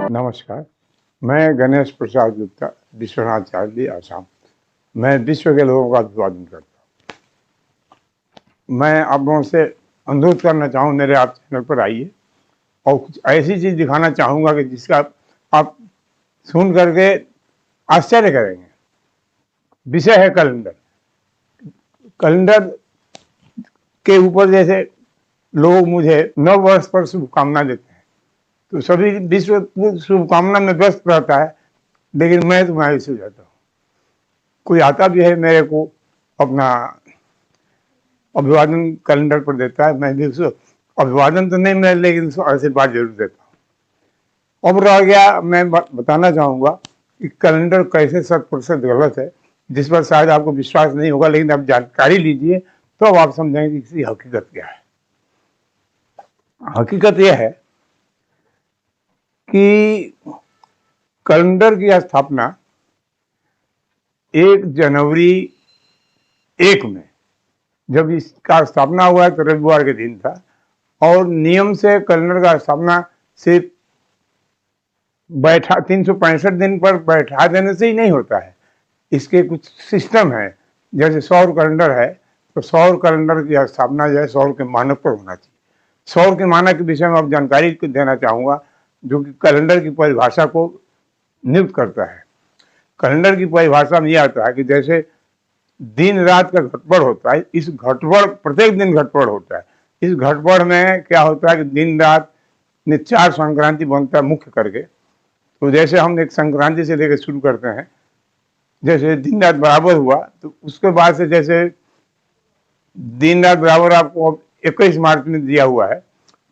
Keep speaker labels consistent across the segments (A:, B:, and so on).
A: नमस्कार, मैं गणेश प्रसाद गुप्ता, विश्वनाथ चार्ली, आसाम। मैं विश्व के लोगों का अभिवादन करता हूँ। मैं आप लोगों से अनुरोध करना चाहूँ, मेरे आप चैनल पर आइए और कुछ ऐसी चीज़ दिखाना चाहूँगा कि जिसका आप सुन करके आश्चर्य करेंगे। विषय है कैलेंडर। कैलेंडर के ऊपर जैसे लोग मुझे नव वर्ष पर शुभकामना देते हैं, तो सभी विश्व शुभकामना में व्यस्त रहता है, लेकिन मैं तो मायूस हो जाता हूँ। कोई आता भी है मेरे को अपना अभिवादन कैलेंडर पर देता है, मैं भी उसको अभिवादन तो नहीं मिला, लेकिन उसको आशीर्वाद जरूर देता हूँ। अब रह गया, मैं बताना चाहूँगा कि कैलेंडर कैसे 100% गलत है, जिस पर शायद आपको विश्वास नहीं होगा, लेकिन आप जानकारी लीजिए तो अब आप समझेंगे कि इसकी हकीकत क्या है। हकीकत यह है कि कैलेंडर की स्थापना 1 जनवरी 1 में, जब इसका स्थापना हुआ है तो रविवार के दिन था, और नियम से कैलेंडर का स्थापना सिर्फ 365 दिन पर बैठा देने से ही नहीं होता है। इसके कुछ सिस्टम है। जैसे सौर कैलेंडर है, तो सौर कैलेंडर की स्थापना जो है सौर के मानक पर होना चाहिए। सौर के मानक के विषय में आप जानकारी देना चाहूँगा, जो कि कैलेंडर की परिभाषा को नियुक्त करता है। कैलेंडर की परिभाषा में यह आता है कि जैसे दिन रात का घटपड़ होता है, इस घटपड़ प्रत्येक दिन घटपड़ होता है। इस घटपड़ में क्या होता है कि दिन रात में 4 संक्रांति बनता है मुख्य करके। तो जैसे हम एक संक्रांति से लेकर शुरू करते हैं, जैसे दिन रात बराबर हुआ, तो उसके बाद से जैसे दिन रात बराबर आपको 21 मार्च में दिया हुआ है।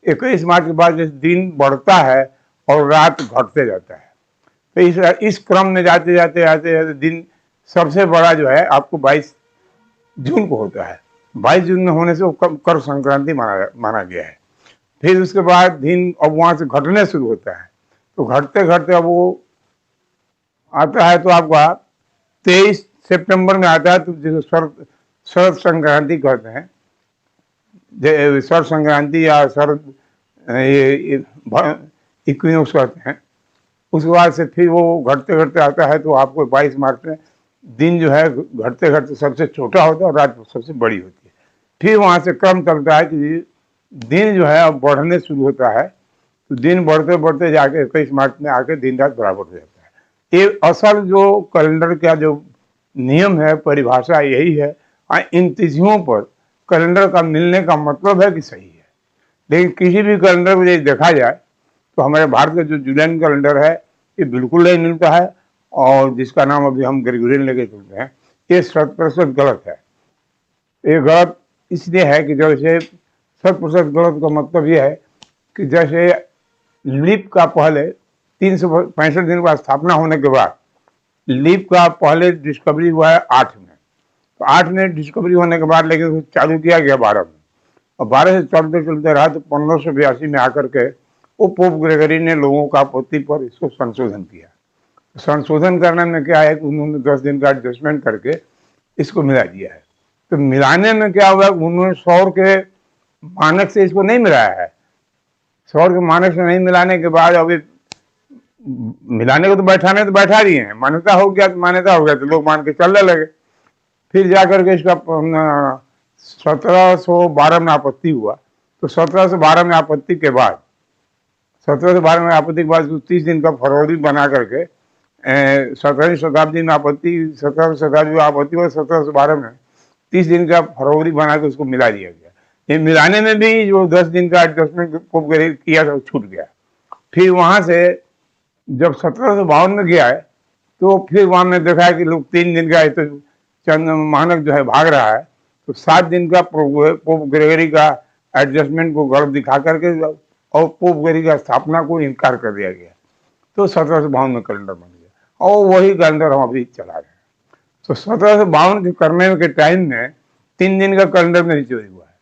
A: 21 मार्च के बाद जैसे दिन बढ़ता है और रात घटते जाता है, तो इस क्रम में जाते जाते जाते जाते दिन सबसे बड़ा जो है आपको 22 जून को होता है। 22 जून में होने से वो कर संक्रांति माना गया है। फिर उसके बाद दिन अब वहाँ से घटने शुरू होता है, तो घटते घटते अब वो आता है तो आपका 23 सितंबर में आता है, तो जिसे शरद संक्रांति कहते हैं, शरद संक्रांति या शरद इक्विनोक्स कहते हैं। उसके बाद से फिर वो घटते घटते आता है, तो आपको 22 मार्च में दिन जो है घटते घटते सबसे छोटा होता है और रात सबसे बड़ी होती है। फिर वहाँ से क्रम चलता है कि दिन जो है अब बढ़ने शुरू होता है, तो दिन बढ़ते बढ़ते जाके 21 मार्च में आके दिन रात बराबर हो जाता है। ये असल जो कैलेंडर का जो नियम है, परिभाषा यही है। इन तिथियों पर कैलेंडर का मिलने का मतलब है कि सही है। लेकिन किसी भी कैलेंडर को यदि देखा जाए तो हमारे भारत का जो जुलियन कैलेंडर है, ये बिल्कुल नहीं मिलता है, और जिसका नाम अभी हम ग्रेगोरियन लेके चलते हैं, ये 100% गलत है। ये गलत इसलिए है कि जैसे 100% गलत का मतलब ये है कि जैसे लीप का पहले 365 दिन का स्थापना होने के बाद लीप का पहले डिस्कवरी हुआ है 8 में, तो 8 में डिस्कवरी होने के बाद लेकिन चालू किया गया 12 में, और 12 से चलते चलते रहा, तो 1582 में आकर के वो पोप ग्रेगरी ने लोगों का आपत्ति पर इसको संशोधन किया। संशोधन करने में क्या है कि उन्होंने 10 दिन का एडजस्टमेंट करके इसको मिला दिया है। तो मिलाने में क्या हुआ, उन्होंने सौर के मानक से इसको नहीं मिलाया है। सौर के मानक से नहीं मिलाने के बाद अभी मिलाने को तो बैठा दिए हैं, मान्यता हो गया तो मान्यता हो गया, तो लोग मान के चलने लगे। फिर जाकर के इसका 1712 में आपत्ति हुआ, तो 1712 में आपत्ति के बाद 1712 में आपत्ति के बाद 30 दिन का फरवरी बना करके 17वीं शताब्दी में आपत्ति, 17वीं शताब्दी में आपत्ति और 1712 में 30 दिन का फरवरी बना के उसको मिला दिया गया। ये मिलाने में भी जो 10 दिन का एडजस्टमेंट किया था छूट गया। फिर वहां से जब 1752 में गया है, तो फिर वहां में देखा है कि लोग 3 दिन का तो चंद्र मानक जो है भाग रहा है, तो 7 दिन का पोप ग्रेगरी का एडजस्टमेंट को गलत दिखा करके और पोप ग्रेगरी का स्थापना को इनकार कर दिया गया, तो 1752 में कैलेंडर बन गया, और वही कैलेंडर हम अभी चला रहे हैं। तो 1752 के करने के टाइम में 3 दिन का कैलेंडर में चोरी हुआ है।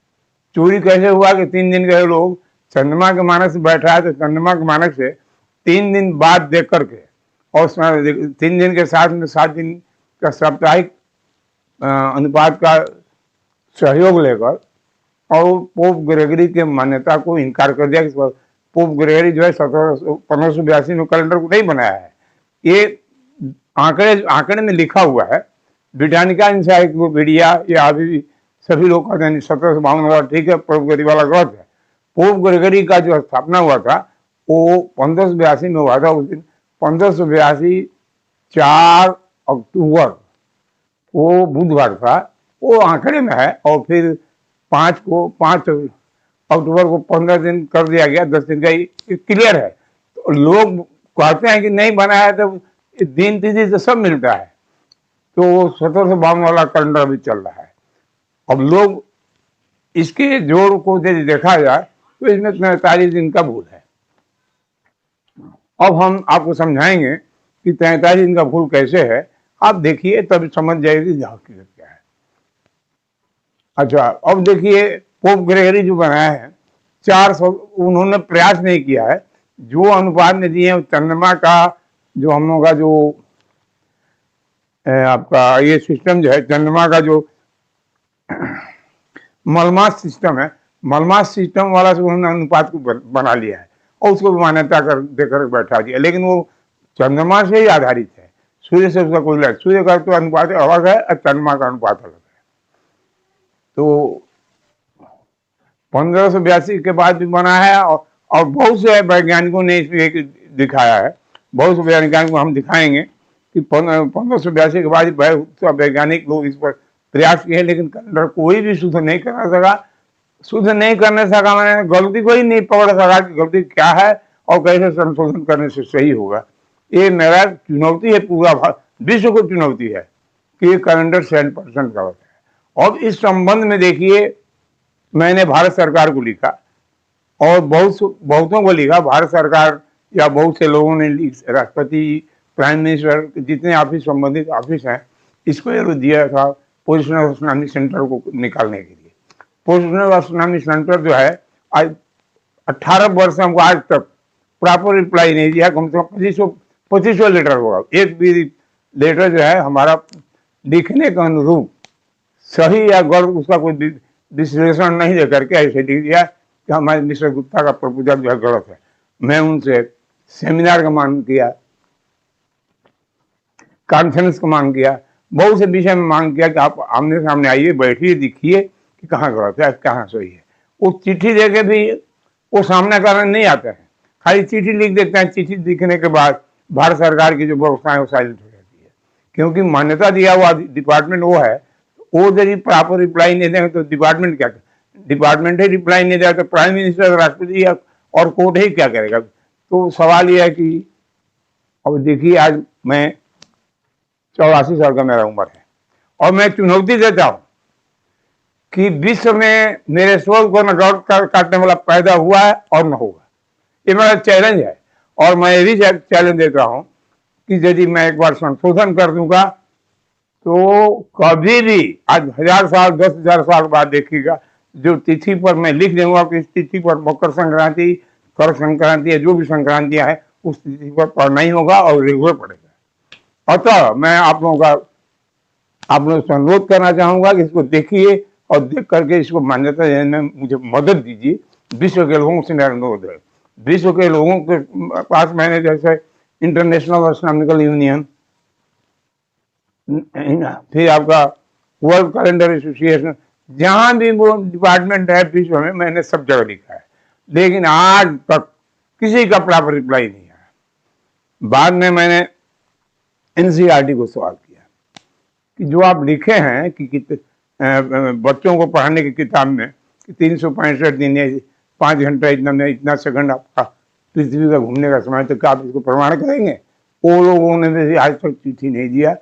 A: चोरी कैसे हुआ कि 3 दिन के लोग चंद्रमा के मानक से बैठा है, तो चंद्रमा के मानक से 3 दिन बाद देख करके और 3 दिन के साथ में 7 दिन का साप्ताहिक अनुपात का सहयोग लेकर और पोप ग्रेगरी के मान्यता को इनकार कर दिया कि पोप ग्रेगरी जो है 1582 में कैलेंडर को नहीं बनाया है, ये आंकड़े में लिखा हुआ है। ब्रिटानिका इंसाइक्लोपीडिया या अभी भी सभी लोग कहते हैं 1752 वाला ठीक है, पोप ग्रेगरी वाला गलत है। पोप ग्रेगरी का जो स्थापना हुआ था वो 1582 में हुआ था। उस दिन 1582 4 अक्टूबर वो बुधवार था, वो आंकड़े में है। और फिर 5 अक्टूबर को 15 दिन कर दिया गया, 10 दिन का क्लियर है। तो लोग कहते हैं कि नहीं बना है, तो दिन तिथि से सब मिलता है। तो 1752 वाला कैलेंडर भी चल रहा है। अब लोग इसके जोड़ को यदि देखा जाए तो इसमें 43 दिन का भूल है। अब हम आपको समझाएंगे कि 43 दिन का भूल कैसे है। आप देखिए तब समझ जाएगी हकीकत क्या है। अच्छा, अब देखिए पोप ग्रेगरी जो बनाया है 400, उन्होंने प्रयास नहीं किया है। जो अनुपात में दिए चंद्रमा का जो हम लोग का जो आपका ये सिस्टम जो है, चंद्रमा का जो मलमास सिस्टम है, मलमास सिस्टम वाला से उन्होंने अनुपात को बना लिया है और उसको मान्यता देकर बैठा दिया। लेकिन वो चंद्रमा से ही आधारित है, सूर्य से उसका कोई लग, सूर्य का तो अनुपात अलग है और चंद्रमा का अनुपात अलग है। तो 1582 के बाद भी बना है और बहुत से वैज्ञानिकों ने इसमें दिखाया है। बहुत से वैज्ञानिकों को हम दिखाएंगे कि 1582 के बाद वैज्ञानिक लोग इस पर प्रयास किए, लेकिन कैलेंडर कोई भी शुद्ध नहीं करना सका। शुद्ध नहीं करने सका मैंने गलती को ही नहीं पकड़ सका कि गलती क्या है और कैसे संशोधन करने से सही होगा। ये मेरा चुनौती है, पूरा विश्व को चुनौती है कि ये कैलेंडर 100% गलत है। अब इस संबंध में देखिए, मैंने भारत सरकार को लिखा और बहुतों को लिखा। भारत सरकार या बहुत से लोगों ने, राष्ट्रपति, प्राइम मिनिस्टर, जितने ऑफिस संबंधित ऑफिस हैं, इसको दिया था पोजिशनल एस्ट्रोनॉमी सेंटर को निकालने के लिए। पोजिशनल एस्ट्रोनॉमी सेंटर जो है आज 18 वर्ष हमको आज तक प्रॉपर रिप्लाई नहीं दिया। कम से कम 2500 लेटर होगा। एक भी लेटर जो है हमारा लिखने के अनुरूप सही या गलत उसका कोई विश्लेषण नहीं दे करके ऐसे लिख दिया कि हमारे मिस्टर गुप्ता का प्रपोजल जो है गलत है। मैं उनसे सेमिनार का मांग किया, कॉन्फ्रेंस का मांग किया, बहुत से विषय में मांग किया कि आप आमने सामने आइए, बैठिए, दिखिए कि कहाँ गलत है कहाँ सही है। वो चिट्ठी दे के भी वो सामना करने नहीं आता है, खाली चिट्ठी लिख देते हैं। चिट्ठी लिखने के बाद भारत सरकार की जो व्यवस्था है वो साइलेंट हो जाती है, क्योंकि मान्यता दिया हुआ डिपार्टमेंट वो है। वो यदि प्रॉपर रिप्लाई नहीं देंगे तो डिपार्टमेंट क्या, डिपार्टमेंट ही रिप्लाई नहीं देगा तो प्राइम मिनिस्टर, राष्ट्रपति और कोर्ट ही क्या करेगा। तो सवाल यह है कि अब देखिए, आज मैं 84 साल का मेरा उम्र है और मैं चुनौती देता हूं कि विश्व में मेरे स्वर को रिकॉर्ड काटने वाला पैदा हुआ है और न होगा। ये मेरा चैलेंज है। और मैं ये भी चैलेंज देता हूं कि यदि मैं एक बार संशोधन कर दूंगा तो कभी भी, आज 1000 साल 10,000 साल बाद देखिएगा, जो तिथि पर मैं लिख दूंगा कि इस तिथि पर मकर संक्रांति, कर संक्रांति या जो भी संक्रांतियां हैं उस तिथि पर पढ़ना ही होगा और रेगुलर पड़ेगा। अतः मैं आप लोगों से अनुरोध करना चाहूंगा कि इसको देखिए और देख करके इसको मान्यता देने में मुझे मदद दीजिए। विश्व के लोगों से मेरा अनुरोध है। विश्व के लोगों के पास मैंने जैसे इंटरनेशनल एस्ट्रोनॉमिकल यूनियन, फिर आपका वर्ल्ड कैलेंडर एसोसिएशन, जहां भी वो डिपार्टमेंट है विश्व में, मैंने सब जगह लिखा है, लेकिन आज तक किसी का प्रॉपर रिप्लाई नहीं आया। बाद में मैंने एनसीईआरटी को सवाल किया कि जो आप लिखे हैं कि बच्चों को पढ़ाने की किताब में कि 365 दिन या 5 घंटा इतना सेकंड आपका पृथ्वी का घूमने का समय, तो क्या आप इसको प्रमाण करेंगे? वो लोगों ने भी आज तक चिट्ठी नहीं दिया,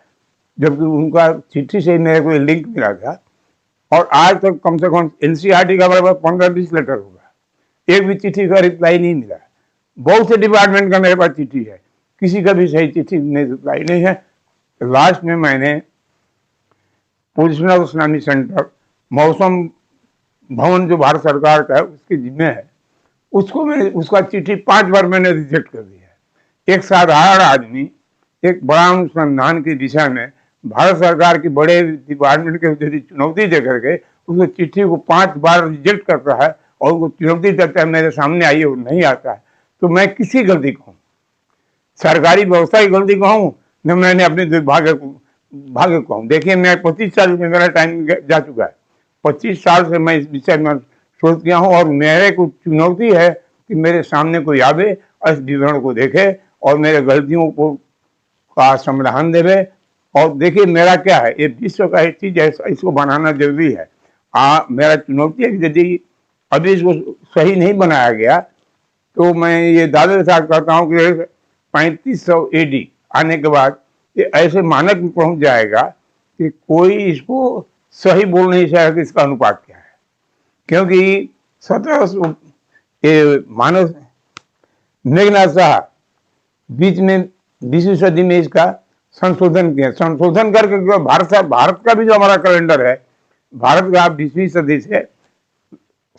A: जबकि उनका चिट्ठी से मेरे को लिंक मिला था। और आज तक कम से कम एनसीईआरटी का बराबर 15-20 लेटर होगा, एक भी चिट्ठी का रिप्लाई नहीं मिला। बहुत से डिपार्टमेंट का मेरे पास चिट्ठी है, किसी का भी सही चिट्ठी नहीं, रिप्लाई नहीं है। लास्ट में मैंने पोजिशनल एस्ट्रोनॉमी सेंटर, मौसम भवन जो भारत सरकार का है उसके जिम्मे है, उसको मैंने, उसका चिट्ठी 5 बार मैंने रिजेक्ट कर दिया है। एक साधारण आदमी एक बड़ा अनुसंधान के विषय में भारत सरकार की बड़े डिपार्टमेंट के चुनौती दे करके उसको चिट्ठी को 5 बार रिजेक्ट करता है और वो चुनौती देता है मेरे सामने आइए, वो नहीं आता है, तो मैं किसी गलती कहूँ, सरकारी व्यवस्था की गलती कहूँ न मैंने अपने दुर्भाग्य भाग्य कहूँ। देखिए मैं 25 साल में मेरा टाइम जा चुका है, 25 साल से मैं इस विषय में सोच गया हूँ, और मेरे को चुनौती है कि मेरे सामने कोई आवे और इस विवरण को देखे और मेरे गलतियों को का समाधान देवे। और देखिए मेरा क्या है, ये विश्व का एक चीज है, इसको बनाना जरूरी है। मेरा चुनौती है कि यदि अभी इसको सही नहीं बनाया गया तो मैं ये दावे के साथ कहता हूँ कि 3500 AD आने के बाद ये ऐसे मानक में पहुंच जाएगा कि कोई इसको सही बोल नहीं सकेगा कि इसका अनुपात क्या है, क्योंकि 1700 ये मानव मेघनाथ शाह बीच में 20वीं सदी में इसका संशोधन किया, संशोधन करके भारत का भी जो हमारा कैलेंडर है, भारत का 20वीं सदी से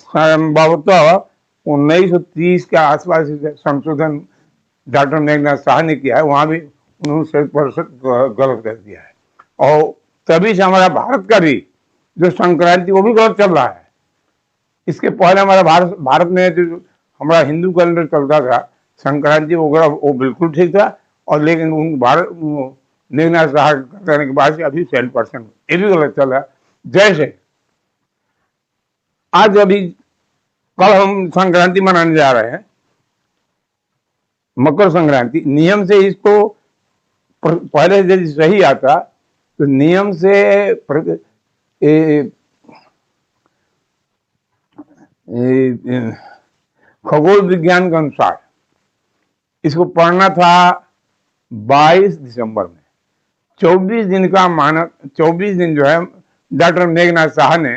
A: संभवतः 1930 के आसपास संशोधन डॉक्टर मेघनाथ शाह ने किया है, वहां भी उन्होंने 100% गलत कर दिया है। और तभी से हमारा भारत का भी जो संक्रांति वो भी गलत चल रहा है। इसके पहले हमारा भारत में जो हमारा हिंदू कैलेंडर चलता था, संक्रांति वगैरह वो बिल्कुल ठीक था, और लेकिन उन भारत मेघनाथ शाह करने के बाद से अभी 7% ये भी गलत चल रहा है। जैसे आज अभी कल हम संक्रांति मनाने जा रहे हैं, मकर संक्रांति, नियम से इसको पहले यदि सही आता तो नियम से खगोल विज्ञान के अनुसार इसको पढ़ना था 22 दिसंबर में। 24 दिन का मानक, 24 दिन जो है डॉक्टर मेघनाथ शाह ने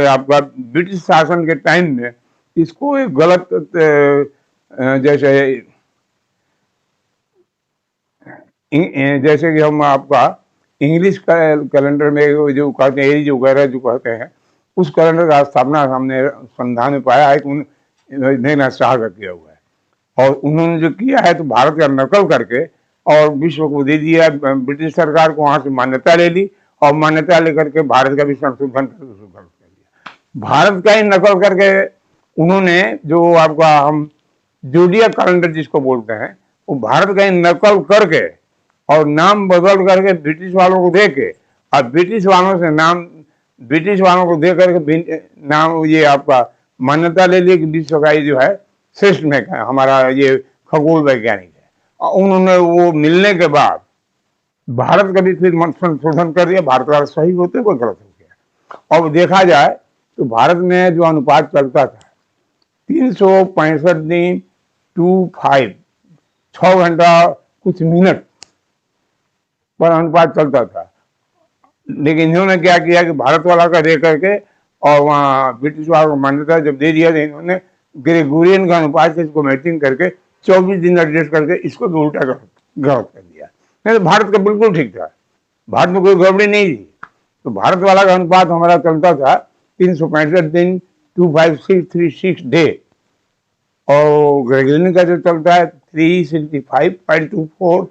A: आपका ब्रिटिश शासन के टाइम में इसको एक गलत जैसे कि हम आपका इंग्लिश कैलेंडर में जो कहते हैं एज वगैरह जो कहते हैं, उस कैलेंडर का स्थापना हमने संविधान में पाया है कि मेघनाथ शाह का किया हुआ है। और उन्होंने जो किया है तो भारत का नकल करके और विश्व को दे दिया, ब्रिटिश सरकार को वहां से मान्यता ले ली, और मान्यता लेकर के भारत का भी संशोधन कर दिया। भारत का ही नकल करके उन्होंने जो आपका हम जोडिया कैलेंडर जिसको बोलते हैं, वो भारत का ही नकल करके और नाम बदल करके ब्रिटिश वालों को दे के, और ब्रिटिश वालों से ब्रिटिश वालों को दे करके नाम ये आपका मान्यता ले लिया कि विश्व का जो है श्रेष्ठ में हमारा ये खगोल वैज्ञानिक है। और उन्होंने वो मिलने के बाद भारत का भी फिर संशोधन कर दिया, भारत का सही होते कोई गलत हो गया। और देखा जाए तो भारत में जो अनुपात चलता था 365 दिन 25 6 घंटा कुछ मिनट पर अनुपात चलता था, लेकिन इन्होंने क्या किया कि भारत वाला का दे करके और वहाँ ब्रिटिश वालों को मान्यता जब दे दिया, इन्होंने ग्रेगोरियन का अनुपात से इसको मैचिंग करके 24 दिन एडजस्ट करके इसको भी उल्टा गलत कर दिया। नहीं तो भारत का बिल्कुल ठीक था, भारत में कोई गड़बड़ी नहीं थी। तो भारत वाला का अनुपात हमारा चलता था 365 दिन 25636 डे, और ग्रेगोरियन का जो चलता है 365.24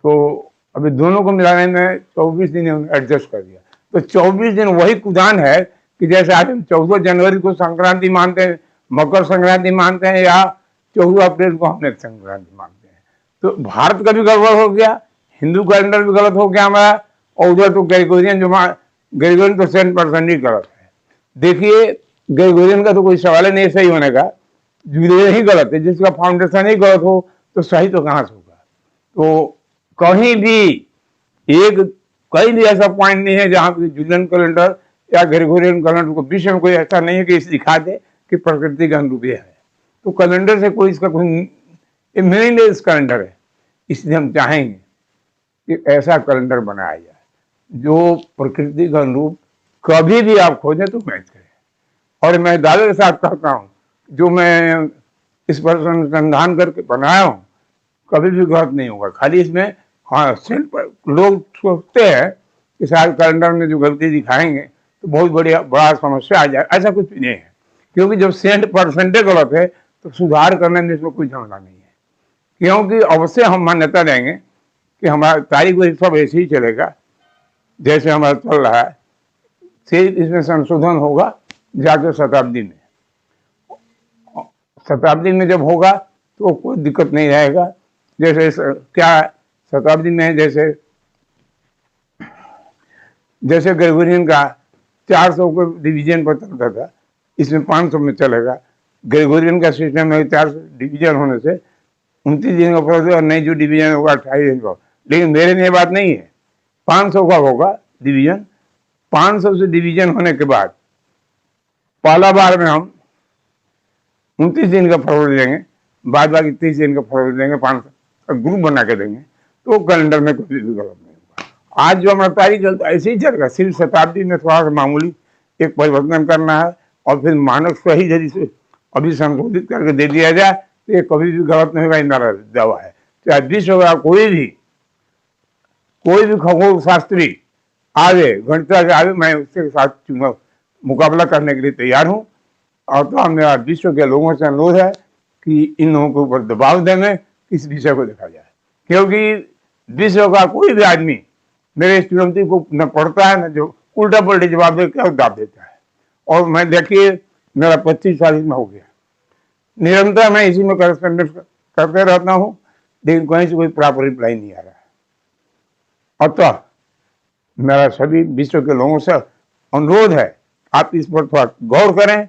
A: तो अभी दोनों को मिलाने में 24 दिन एडजस्ट कर दिया। तो 24 दिन वही कुदान है कि जैसे आज हम 14 जनवरी को संक्रांति मानते हैं, मकर संक्रांति मानते हैं, या 14 अप्रैल को हमने संक्रांति मानते हैं। तो भारत का भी गड़बड़ हो गया, हिंदू कैलेंडर भी गलत हो गया हमारा, और उधर तो ग्रेगोरियन तो 100% ही गलत है। देखिए ग्रेगोरियन का तो कोई सवाल नहीं सही होने का, जुलियन ही गलत है, जिसका फाउंडेशन ही गलत हो तो सही तो कहाँ से होगा। तो कहीं भी ऐसा पॉइंट नहीं है जहां पे जुलियन कैलेंडर या ग्रेगोरियन कैलेंडर को विश्व में कोई ऐसा नहीं है कि इसे दिखा दे कि प्रकृति का अनुरूप है। तो कैलेंडर से कोई इसका कोई मीनिंगलेस कैलेंडर है। इसलिए हम चाहेंगे कि ऐसा कैलेंडर बनाया जाए जो प्रकृति का अनुरूप कभी भी आप खोजें तो मैच करे। और मैं दावे के साथ कहता हूँ, जो मैं इस पर अनुसंधान करके बनाया हूँ कभी भी गलत नहीं होगा। खाली इसमें लोग सोचते हैं कि शायद कैलेंडर में जो गलती दिखाएंगे तो बहुत बड़ा समस्या आ जाए, ऐसा कुछ भी नहीं है। क्योंकि जब 100% गलत है तो सुधार करने में इसमें कोई झमेला नहीं है, क्योंकि अवश्य हम मान्यता देंगे कि हमारा तारीख सब ऐसे ही चलेगा जैसे हमारा चल रहा है। सिर्फ इसमें संशोधन होगा जाके शताब्दी में। शताब्दी में जब होगा तो कोई दिक्कत नहीं रहेगा। जैसे क्या शताब्दी में जैसे ग्रेगोरियन का 400 को डिवीजन पर चलता था, इसमें 500 में चलेगा। ग्रेगोरियन का सिस्टम में 400 डिवीजन होने से 29 दिन का फर्क और नहीं जो डिवीजन होगा 28 दिन का। लेकिन मेरे में ये बात नहीं है, 500 का होगा डिवीजन। 500 से डिवीजन होने के बाद पहला बार में हम 29 दिन का फरवरी देंगे, बाद बाकी 30 दिन का फरवरी देंगे, 500 का ग्रुप बना के देंगे, तो कैलेंडर में कोई भी गलत नहीं होगा। आज जो हमारा तारीख चलता है ऐसे ही चलेगा, सिर्फ शताब्दी में थोड़ा सा मामूली एक परिवर्तन करना है और फिर मानक सही यदि से अभी संशोधित करके दे दिया जाए तो ये कभी भी गलत नहीं होगा। मेरा दावा है। चाहे विश्व का कोई भी खगोल शास्त्री आवे, गणितज्ञ आवे, मैं उसके साथ मुकाबला करने के लिए तैयार हूँ। और तो मेरा विश्व के लोगों से अनुरोध है कि इन लोगों के ऊपर दबाव देंगे, इस विषय को देखा जाए, क्योंकि विश्व का कोई भी आदमी मेरे स्टूडेंट को न पढ़ता है न जो उल्टा पलटी जवाब दे के दाब देता है। और मैं देखिए मेरा 25 साल में हो गया, निरंतर मैं इसी में करस्पॉन्डेंस करते रहता हूँ, लेकिन कहीं से कोई प्रॉपर रिप्लाई नहीं आ रहा है। अतः मेरा सभी विश्व के लोगों से अनुरोध है, आप इस पर थोड़ा गौर करें।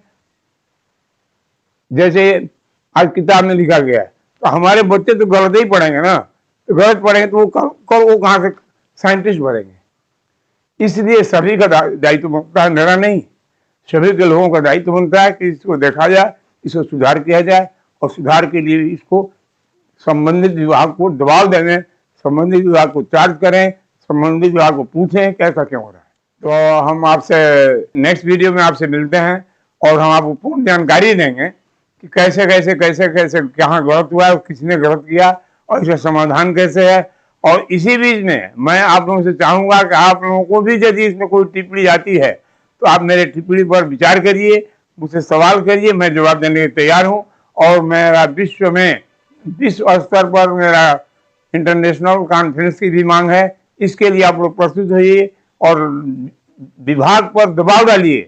A: जैसे आज किताब में लिखा गया है, तो हमारे बच्चे तो गलत ही पढ़ेंगे ना, तो गलत पढ़ेंगे तो वो कहाँ से साइंटिस्ट बनेंगे। इसलिए सभी का दायित्व बनता है, मेरा नहीं, सभी के लोगों का दायित्व बनता है कि इसको देखा जाए, इसको सुधार किया जाए, और सुधार के लिए इसको संबंधित विभाग को दबाव देंगे, संबंधित विभाग को चार्ज करें, संबंधित विभाग को पूछें कैसा क्यों हो रहा है। तो हम आपसे नेक्स्ट वीडियो में आपसे मिलते हैं और हम आपको पूर्ण जानकारी देंगे कि कैसे कैसे कैसे कैसे कहाँ गलत हुआ है, किसने गलत किया और इसका समाधान कैसे है। और इसी बीच में मैं आप लोगों से चाहूँगा कि आप लोगों को भी यदि इसमें कोई टिप्पणी आती है तो आप मेरे टिप्पणी पर विचार करिए, मुझसे सवाल करिए, मैं जवाब देने के तैयार हूँ। और मेरा विश्व स्तर पर मेरा इंटरनेशनल कॉन्फ्रेंस की भी मांग है, इसके लिए आप लोग प्रस्तुत होइए और विभाग पर दबाव डालिए,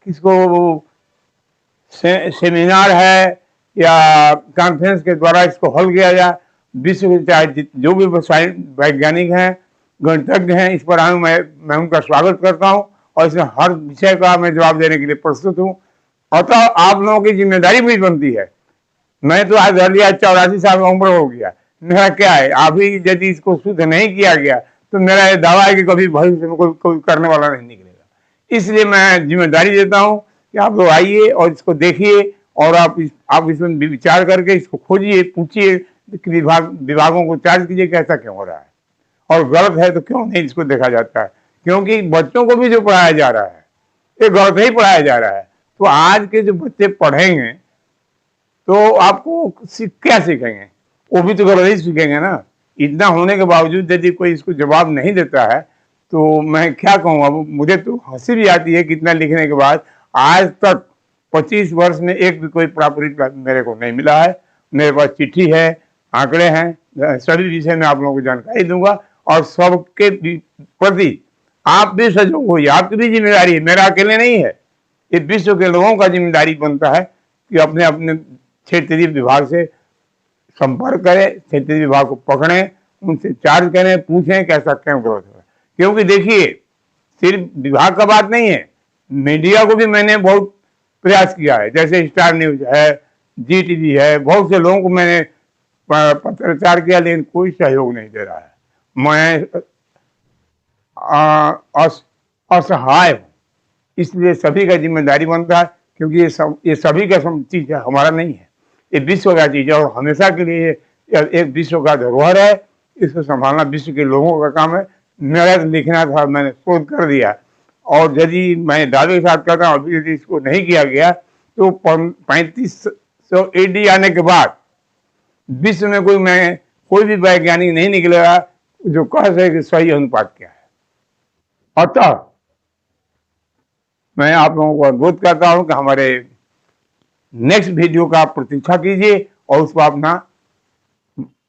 A: किसको सेमिनार है या कॉन्फ्रेंस के द्वारा इसको हल किया जाए। विश्व के चाहे जो भी वैज्ञानिक हैं, गणितज्ञ हैं, इस पर आऊँ मैं उनका स्वागत करता हूँ और इसमें हर विषय का मैं जवाब देने के लिए प्रस्तुत हूँ। अतः आप लोगों की जिम्मेदारी भी बनती है। मैं तो आज 84 साल का उम्र हो गया, मेरा क्या है, अभी यदि इसको शुद्ध नहीं किया गया तो मेरा ये दावा है कि कभी भविष्य में कोई करने वाला नहीं निकलेगा। इसलिए मैं जिम्मेदारी देता हूँ कि आप लोग आइए और इसको देखिए और आप इसमें विचार करके इसको खोजिए, पूछिए कि विभागों को चार्ज कीजिए कैसा क्यों हो रहा है, और गलत है तो क्यों नहीं इसको देखा जाता है। क्योंकि बच्चों को भी जो पढ़ाया जा रहा है ये गलत ही पढ़ाया जा रहा है। तो आज के जो बच्चे पढ़ेंगे तो आपको क्या सीखेंगे, वो भी तो गलत ही सीखेंगे ना। इतना होने के बावजूद यदि कोई इसको जवाब नहीं देता है तो मैं क्या कहूँ। अब मुझे तो हंसी भी आती है कि इतना लिखने के बाद आज तक 25 वर्ष में एक भी कोई प्रॉपर मेरे को नहीं मिला है। मेरे पास चिट्ठी है, आंकड़े हैं, सभी विषय में आप लोगों को जानकारी दूंगा और सबके प्रति आप भी सजग होइए, आपकी भी जिम्मेदारी है, मेरा अकेले नहीं है। ये विश्व के लोगों का जिम्मेदारी बनता है कि अपने अपने क्षेत्रीय विभाग से संपर्क करें, क्षेत्रीय विभाग को पकड़ें, उनसे चार्ज करें, पूछें कैसा क्यों गलत हो रहा है। क्योंकि देखिए सिर्फ विभाग का बात नहीं है, मीडिया को भी मैंने बहुत प्रयास किया है। जैसे स्टार न्यूज है, जी टीवी है, बहुत से लोगों को मैंने पत्रचार किया, लेकिन कोई सहयोग नहीं दे रहा है। मैं असहाय हूँ। इसलिए सभी का जिम्मेदारी बनता है, क्योंकि ये सभी का चीज है, हमारा नहीं है, ये विश्व का चीज है और हमेशा के लिए एक विश्व का धरोहर है। इसको संभालना विश्व के लोगों का काम है। मेरा लिखना था, मैंने शोध कर दिया, और यदि मैं दावे के साथ कहता हूँ अभी यदि इसको नहीं किया गया तो 3500 AD आने के बाद विश्व में कोई भी वैज्ञानिक नहीं निकलेगा जो कह सके कि सही अनुपात क्या है। अतः मैं आप लोगों को अनुरोध करता हूं कि हमारे नेक्स्ट वीडियो का प्रतीक्षा कीजिए और उस पर अपना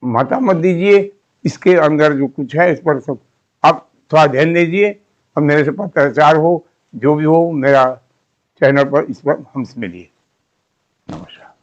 A: मतामत दीजिए। इसके अंदर जो कुछ है इस पर सब आप थोड़ा ध्यान दीजिए और मेरे से पत्राचार हो, जो भी हो मेरा चैनल पर इस पर हमसे मिलिए। नमस्कार।